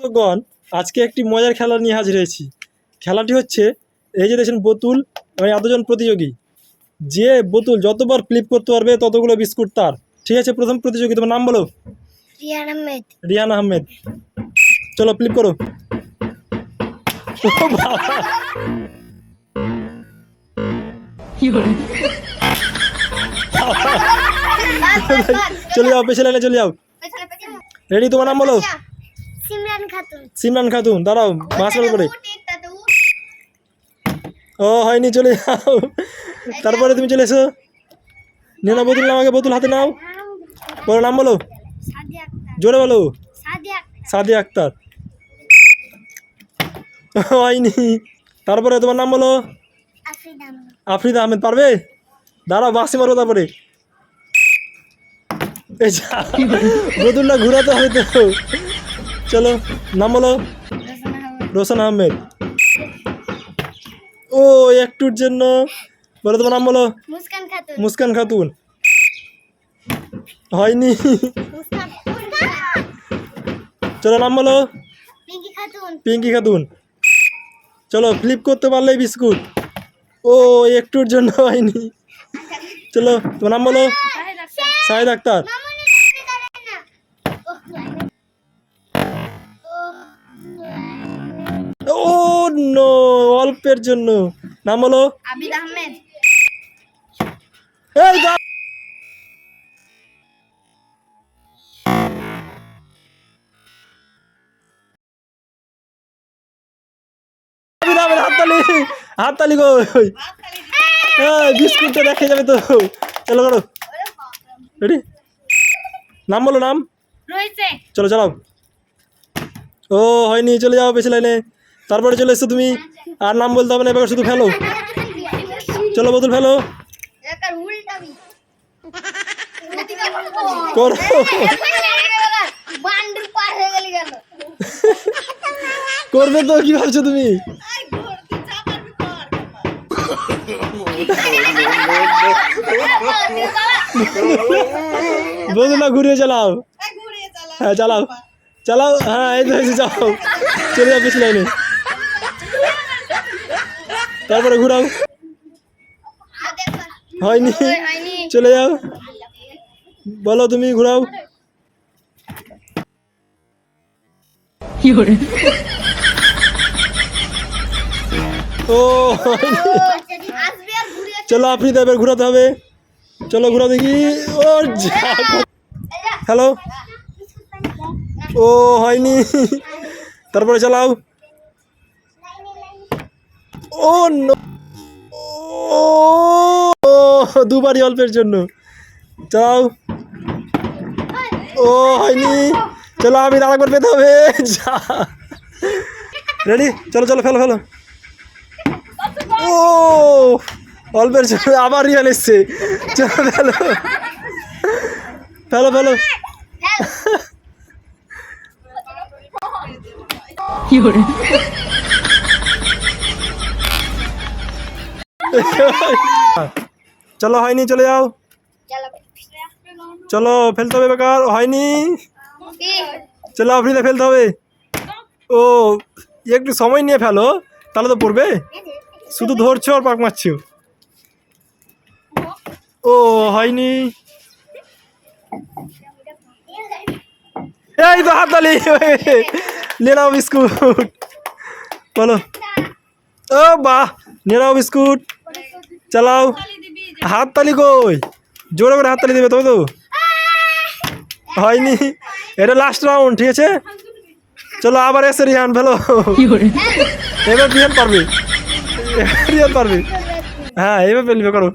দর্শকগণ, আজকে একটি মজার খেলা নিয়ে হাজির হয়েছি। খেলাটি হচ্ছে এই যে দেখছেন বোতল এবং এতজন প্রতিযোগী, যে বোতল যতবার ফ্লিপ করতে পারবে ততগুলো বিস্কুট তার। ঠিক আছে, প্রথম প্রতিযোগী তোমার নাম বলো। রিয়ান আহমেদ। রিয়ান আহমেদ, চলো ফ্লিপ করো। ও বাবা! চলে যাও, পেছনে লাইনে চলে যাও। রেডি, তোমার নাম বলো। সিমরান খাতুন। সিমরান খাতুন, দাঁড়াও মাঝখানে করে। ও হয়নি, চলে যাও। তারপরে তুমি চলে এসো। নিয়ে নাও বোতল, নাও আগে বোতল হাতে নাও। বলো নাম বলো, সাদিয়া আক্তার। জোরে বলো। সাদিয়া আক্তার। সাদিয়া আক্তার, হয়নি। তারপরে তোমার নাম বলো। আফরিদ আহমেদ। আফরিদ আহমেদ, পারবে? দাঁড়াও বাসি মারো তারপরে। এই যা, বোতলটা ঘুরাতে হবে তো। চলো নাম বলো। রোশন আহমেদ। ও একটুর জন্য। বলো তোমার নাম বলো। মুস্কান খাতুন। মুস্কান খাতুন, হয়নি। মুস্কান। চলো নাম বলো। পিঙ্কি খাতুন। পিঙ্কি খাতুন, চলো ফ্লিপ করতে পারলেই বিস্কুট। ও একটুর জন্য হয়নি। চলো তোমার নাম বলো। শাহিদ আক্তার। ও নো, অল্পের জন্য। নাম বলো। আবিদ আহমেদ। এই দা- আবিদ আহমেদ, হাততালি, হাততালি গো। বিস্কুটটা দেখে যাবে তো। চলো করো, রেডি। নাম বলো, নাম। রয়েছে। চলো চালাও। ও হয়নি, চলে যাও পেছনে লাইনে। তারপরে চলে এসছো তুমি, আর নাম বলতে হবে না, এবার শুধু ফেলো। চলো বোতল ফেলো, একার উল্টাবি। করো। বান্ডুর পার হয়ে গেল গেল। করবে তো, কি ভাবছো তুমি? বোতলটা ঘুরিয়ে চালাও। হ্যাঁ চালাও, চালাও। হ্যাঁ এই তো হয়েছে, যাও চলে যাও পেছনে লাইনে। তারপরে ঘুরাও, হয়নি, চলে যাও। বলো তুমি, ঘুরাও। ও হয়নি। চলো আপনি তো এবার ঘুরাতে হবে। চলো ঘুরাও দেখি। ও হ্যালো, ও হয়নি। তারপরে চালাও। ও নো, ও দুবারই অল্পের জন্য। চালাও। ও হয়নি। চলো আমি আরেকবার পেতে হবে। যা, রেডি, চলো চলো ফেলো ফেলো। ও অল্পের জন্য আবার রিয়াল এসছে। চলো ফেলো ফেলো ফেলো। চলো হয়নি, চলে যাও। চলো ফেলতে হবে, বেকার হয়নি। চলো আফ্রিদা ফেলতে হবে। ও একটু সময় নিয়ে ফেলো, তাহলে তো পড়বে। শুধু ধরছো আর পাক মারছো। ও হয়নি। এই তো হাততালি, নিয়ে নাও বিস্কুট। বলো। ও বাহ, নিয়ে নাও বিস্কুট। চালাও। হাততালি কই, জোরে করে হাততালি দেবে তবে তো। হয়নি, এটা লাস্ট রাউন্ড, ঠিক আছে। চলো আবার এসে রিহান ফেলো। এবার রিহান পারবে, রিহান পারবে। হ্যাঁ এবার ফেলবে, করো।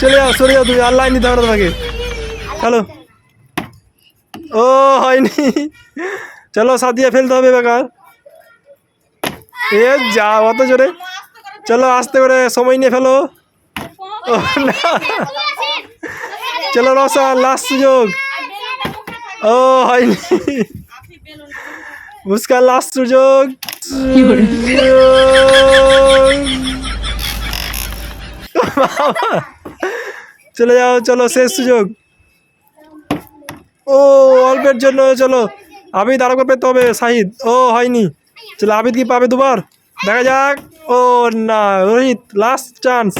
চলে যাও, সরে যাও তুমি, আর লাইন নিতে হবে না তোমাকে। হ্যালো, ও হয়নি। চলো সাদিয়া ফেলতে হবে বেকার। এ যা, অত জোরে। চলো আস্তে করে, সময় নিয়ে ফেলো। ও না, চলো রসান, লাস্ট সুযোগ। ও হয়নি। মুস্কান, লাস্ট সুযোগ। চলে যাও, চলো শেষ সুযোগ। ও অল্পের জন্য, চলো আবিদ আরো করে পেতে হবে। শাহিদ, ও হয়নি। চলো আবিদ কি পাবে দুবার, দেখা যাক। ও না, রোহিত লাস্ট চান্স।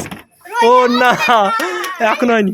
ও না, এখন হয়নি।